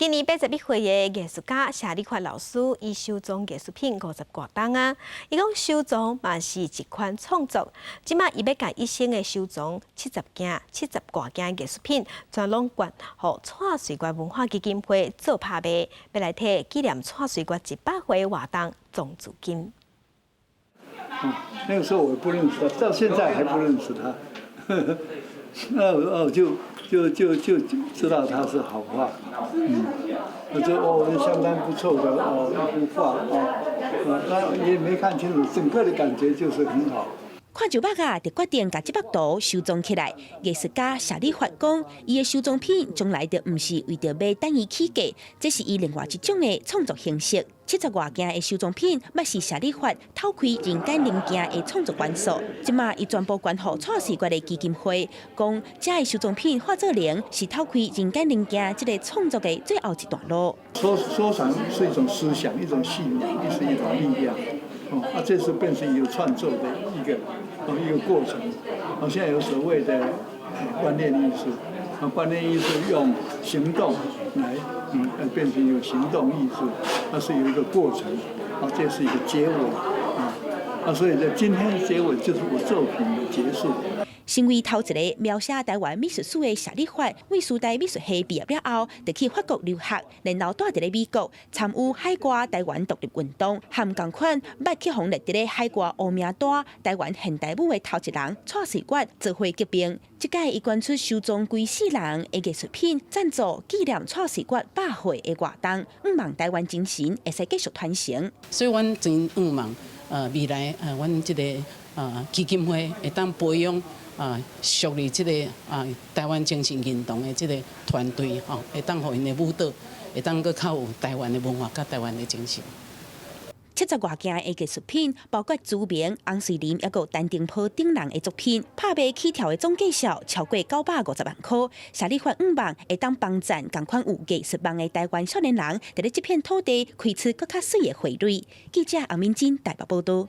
今年81岁的艺术家谢丽华老师，伊收藏艺术品50多档啊。伊讲收藏嘛是一款创作，即马伊要将一生的收藏70件、70多件艺术品，全拢捐予蔡水县文化基金会做拍卖，要来替纪念蔡水县100岁活动种资金。那个时候我不认识他，到现在还不认识他。就知道他是好画，我觉得相当不错的一幅画那也没看清楚，整个的感觉就是很好。看就捌啊，就决定把这幅图收藏起来。艺术家谢丽华讲，伊的收藏品将来就唔是为着要等伊起价，这是伊另外一种的创作形式。70多件的收藏品，嘛是谢丽华偷开人间零件的创作元素。即马伊全部捐予蔡市县的基金会，讲这的收藏品化作零，是偷开人间零件这个创作的最后一段路。收藏是一种思想，一种信仰，也是一种力量。这是变成一个创作的一个过程。现在有所谓的观念艺术，观念艺术用行动来变成有行动艺术，它是有一个过程，这是一个结尾所以在今天的结尾就是我作品的结束。身为头一个描写台湾美术史的谢丽华，为师大美术系毕业了后，就去法国留学，然后住在美国，参与海外台湾独立运动，和同款捌去红立在海外乌名大台湾现代舞的头一人蔡水县做伙结冰。这届伊捐出收藏规4人的艺术品，赞助纪念蔡水县100岁的活动，望台湾精神会使继续传承。所以，阮真望未来阮这个基金会会当培养。属于这个台湾精神运动的这个团队会当互因的舞蹈，会当搁较有台湾的文化甲台湾的精神。70多件的艺术品，包括朱明、洪水林，还有陈定波等人的作品，拍卖起跳的总价数超过950万块。谢丽华望会当帮赞同款有艺术梦的台湾少年人，在这片土地开出更较水的花蕊。记者洪明珍台北报道。